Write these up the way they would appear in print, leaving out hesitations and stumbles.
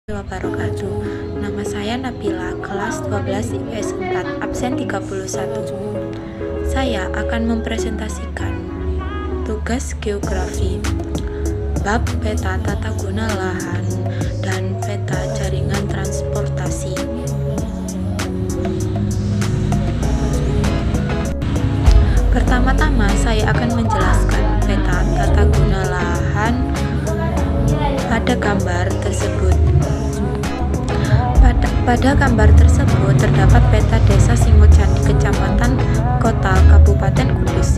Wabarakatuh. Nama saya Nabila, kelas 12 IPS 4, absen 31. Saya akan mempresentasikan tugas geografi, bab peta tata guna lahan dan peta jaringan transportasi. Pertama-tama saya akan menjelaskan peta tata guna lahan pada gambar tersebut. Pada gambar tersebut terdapat peta desa Singojandi, kecamatan, kota, Kabupaten Kudus.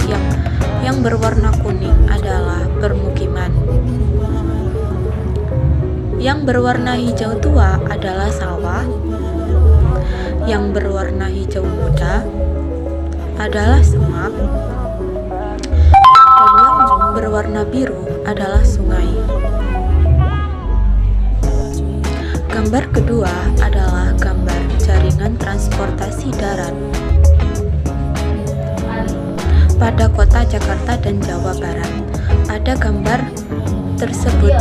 Yang berwarna kuning adalah permukiman. Yang berwarna hijau tua adalah sawah. Yang berwarna hijau muda adalah semak. Dan yang berwarna biru adalah sungai. Gambar kedua adalah gambar jaringan transportasi darat pada kota Jakarta dan Jawa Barat. Pada gambar tersebut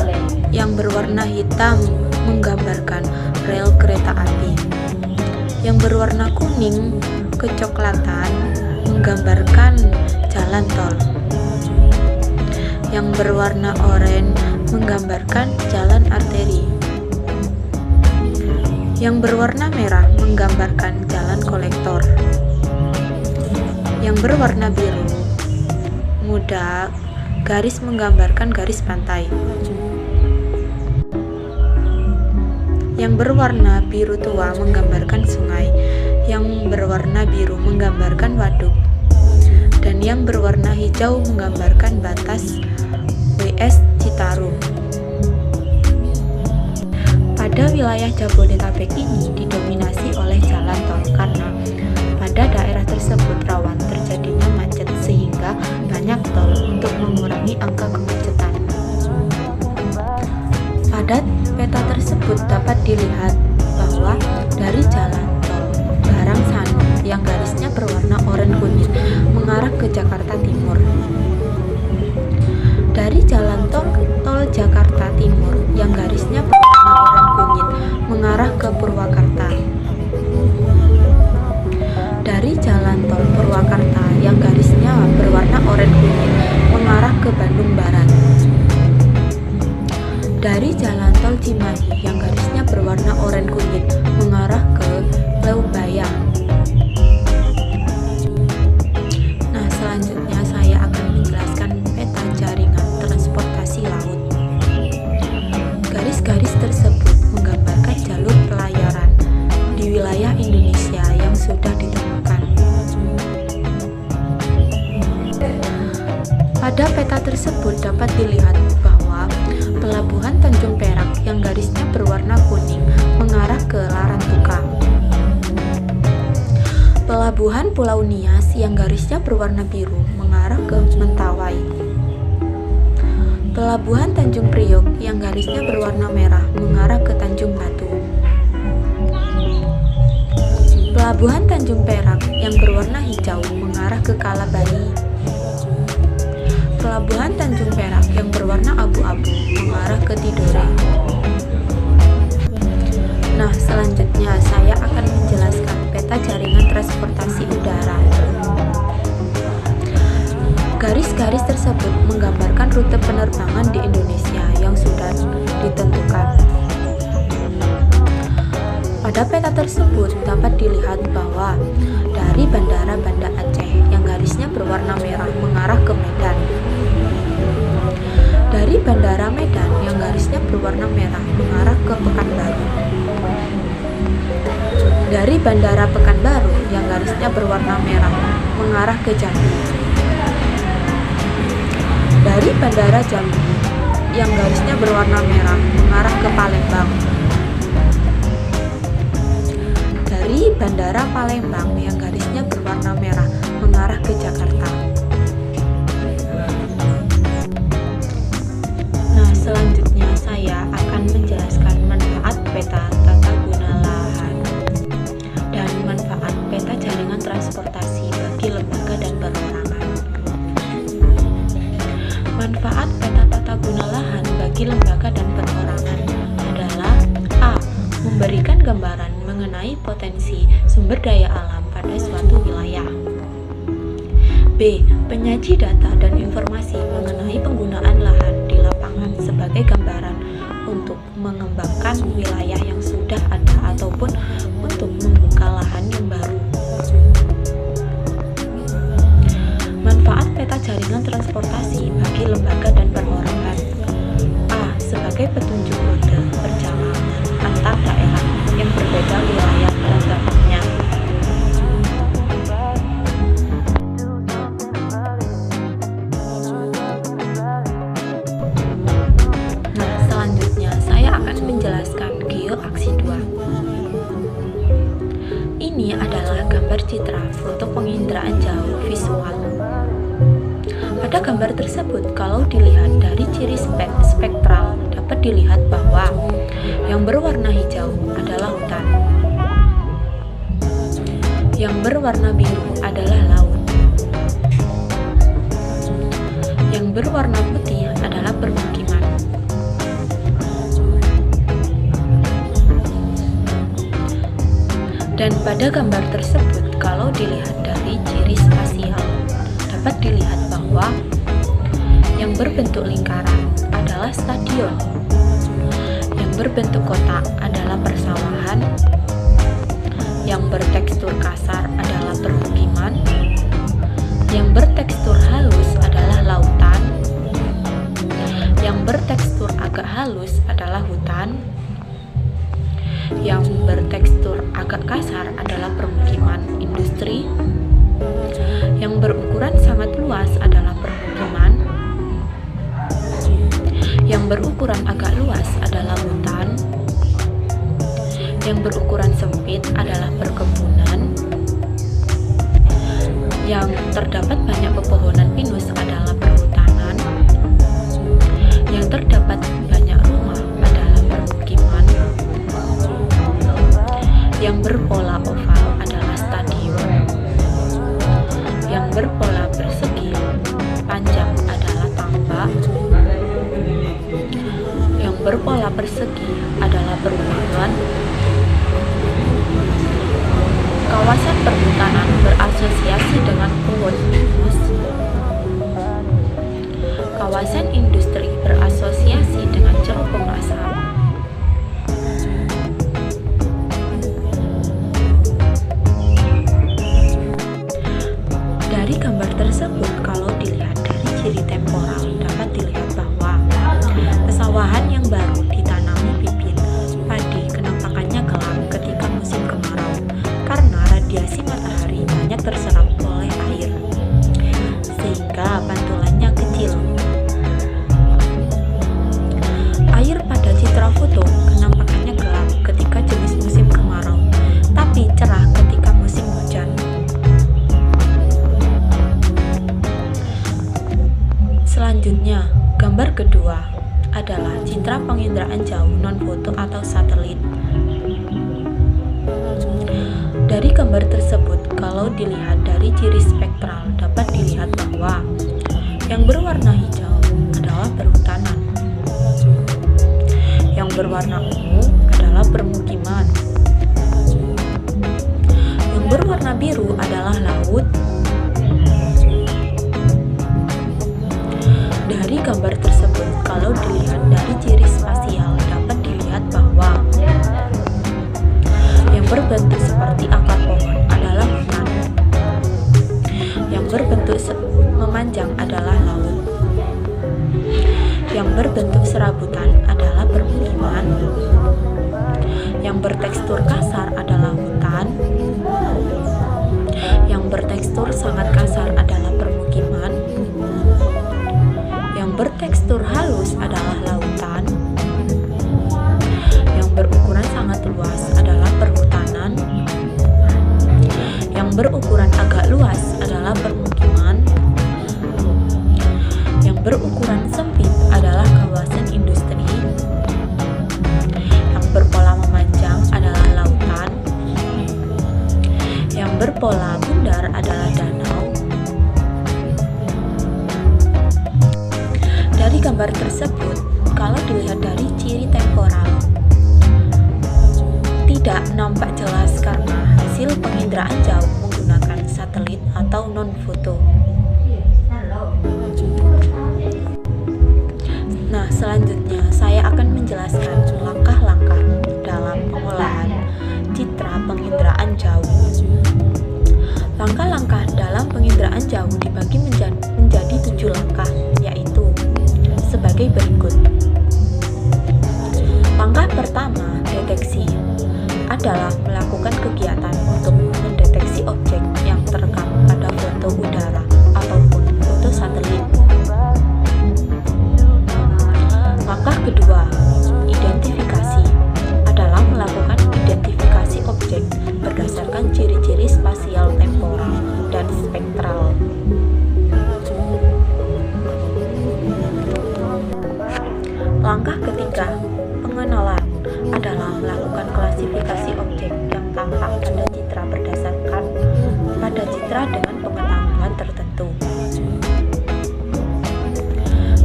yang berwarna hitam menggambarkan rel kereta api. Yang berwarna kuning kecoklatan menggambarkan jalan tol. Yang berwarna oranye menggambarkan jalan arteri. Yang berwarna merah menggambarkan jalan kolektor. Yang berwarna biru muda garis menggambarkan garis pantai. Yang berwarna biru tua menggambarkan sungai. Yang berwarna biru menggambarkan waduk. Dan yang berwarna hijau menggambarkan batas WS Citarum. Pada wilayah Jabodetabek ini didominasi oleh jalan tol karena pada daerah tersebut rawan terjadinya macet sehingga banyak tol untuk mengurangi angka kemacetan. Pada peta tersebut dapat dilihat bahwa dari jalan tol Barangsano yang garisnya berwarna oranye kuning mengarah ke Jakarta Timur. Dari jalan tol Jakarta Timur yang garisnya berwarna oranye kuning mengarah ke Purwakarta. Dari jalan tol Purwakarta yang garisnya berwarna oranye kuning mengarah ke Bandung Barat. Dari jalan tol Cimahi yang garisnya berwarna oranye kuning mengarah ke Leubaya. Nah, selanjutnya saya akan menjelaskan peta jaringan transportasi laut. Garis-garis tersebut menggambarkan jalur pelayaran di wilayah Indonesia yang sudah ditemukan. Pada peta tersebut dapat dilihat bahwa pelabuhan Tanjung Perak yang garisnya berwarna kuning mengarah ke Larantuka. Pelabuhan Pulau Nias yang garisnya berwarna biru mengarah ke Mentawai. Pelabuhan Tanjung Priok yang garisnya berwarna merah mengarah ke Tanjung Batu. Pelabuhan Tanjung Perak yang berwarna hijau mengarah ke Kalabari. Pelabuhan Tanjung Perak yang berwarna abu-abu mengarah ke Tidore. Nah, selanjutnya saya akan menjelaskan peta jaringan transportasi udara. Garis-garis tersebut menggambarkan rute penerbangan di Indonesia yang sudah ditentukan. Pada peta tersebut dapat dilihat bahwa dari Bandara Banda Aceh yang garisnya berwarna merah mengarah ke Medan. Dari Bandara Medan yang garisnya berwarna merah mengarah ke Pekanbaru. Dari Bandara Pekanbaru yang garisnya berwarna merah mengarah ke Jambi. Dari Bandara Jambi yang garisnya berwarna merah mengarah ke Palembang. Dari Bandara Palembang yang garisnya berwarna merah mengarah ke Jakarta. Nah, selanjutnya saya akan menjelaskan manfaat peta tata guna lahan dan manfaat peta jaringan transportasi bagi lembaga dan perorangan. Manfaat peta tata guna lahan bagi lembaga dan perorangan adalah A. memberikan gambaran mengenai potensi sumber daya alam pada suatu wilayah. B. Penyaji data dan informasi mengenai penggunaan lahan di lapangan sebagai gambaran untuk mengembangkan wilayah yang sudah ada ataupun untuk membuka lahan yang baru. Manfaat peta jaringan transportasi bagi lembaga dan perorangan. A. Sebagai petunjuk rute perjalanan antar daerah yang berbeda wilayah dan dampaknya. Nah, selanjutnya saya akan menjelaskan geoaksi 2. Ini adalah gambar citra foto penginderaan jauh visual. Pada gambar tersebut, kalau dilihat dari ciri spektral, dapat dilihat bahwa yang berwarna hijau adalah hutan, yang berwarna biru adalah laut, yang berwarna putih adalah permukiman. Dan pada gambar tersebut, kalau dilihat dari ciri spasial, dapat dilihat bahwa yang berbentuk lingkaran adalah stadion, yang berbentuk kotak adalah persawahan, yang bertekstur kasar adalah permukiman, yang bertekstur halus adalah lautan, yang bertekstur agak halus adalah hutan, yang bertekstur agak kasar adalah permukiman industri, yang berukuran sangat luas adalah permukiman, yang berukuran agak luas adalah hutan, yang berukuran sempit adalah perkebunan, yang terdapat banyak pepohonan pinus adalah perhutanan, yang terdapat banyak rumah adalah permukiman, yang berpola oval adalah stadion, yang berpola persegi panjang adalah tambak, yang berpola persegi adalah perumahan. Kawasan perhutanan berasosiasi dengan pohon pinus. Kawasan industri berasosiasi dengan cerobong asap. Dari gambar tersebut, kalau dilihat dari ciri temporal, dapat dilihat bahwa pesawahan yang baru ditanami bibit padi kenampakannya gelap ketika musim kemarau karena radiasi matahari banyak terserap oleh air, sehingga pantulannya kecil. Air pada citra foto kenampakannya gelap ketika jenis musim kemarau, tapi cerah ketika musim hujan. Selanjutnya, gambar kedua adalah citra penginderaan jauh non-foto atau satelit. Dari gambar tersebut, kalau dilihat dari ciri spektral, dapat dilihat bahwa yang berwarna hijau adalah perhutanan, yang berwarna ungu adalah permukiman, yang berwarna biru adalah laut. Dari gambar tersebut, kalau dilihat dari ciri spasial, dapat dilihat bahwa yang berbentuk seperti akar pohon adalah hutan, yang berbentuk memanjang adalah laut, yang berbentuk serabutan adalah permukiman, yang bertekstur kasar adalah hutan, yang bertekstur sangat kasar adalah permukiman, yang bertekstur halus adalah lautan, yang berukuran sangat luas adalah perhutanan, yang berukuran agak luas adalah permukiman, yang berukuran sempit adalah kawasan industri, yang berpola memanjang adalah lautan, yang berpola bundar adalah danau, Deteksi adalah melakukan kegiatan untuk mendeteksi objek yang terekam pada foto udara ataupun foto satelit. Langkah kedua, identifikasi adalah melakukan identifikasi objek berdasarkan ciri-ciri spasial temporal dan spektral. Langkah ketiga, pengenalan adalah melakukan klasifikasi objek yang tampak pada citra berdasarkan pada citra dengan pengetahuan tertentu.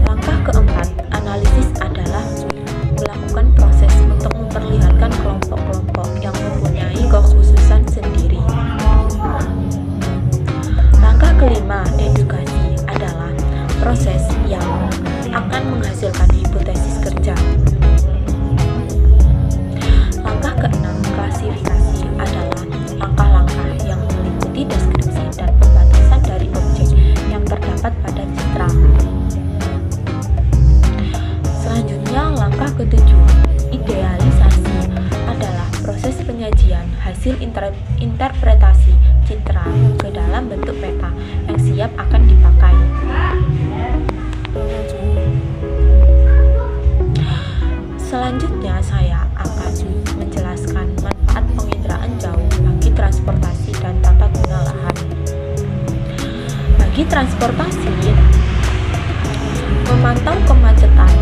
Langkah keempat, analisis adalah melakukan proses untuk memperlihatkan kelompok-kelompok yang mempunyai kekhususan sendiri. Langkah kelima, dedukasi adalah proses yang akan menghasilkan hipotesis kerja. Langkah keenam, klasifikasi adalah langkah-langkah yang meliputi deskripsi dan pembatasan dari objek yang terdapat pada citra. Selanjutnya, langkah ketujuh, idealisasi adalah proses penyajian hasil interpretasi citra ke dalam bentuk peta yang siap akan dipakai. Selanjutnya saya akan menjelaskan manfaat penginderaan jauh bagi transportasi dan tata guna lahan. Bagi transportasi, memantau kemacetan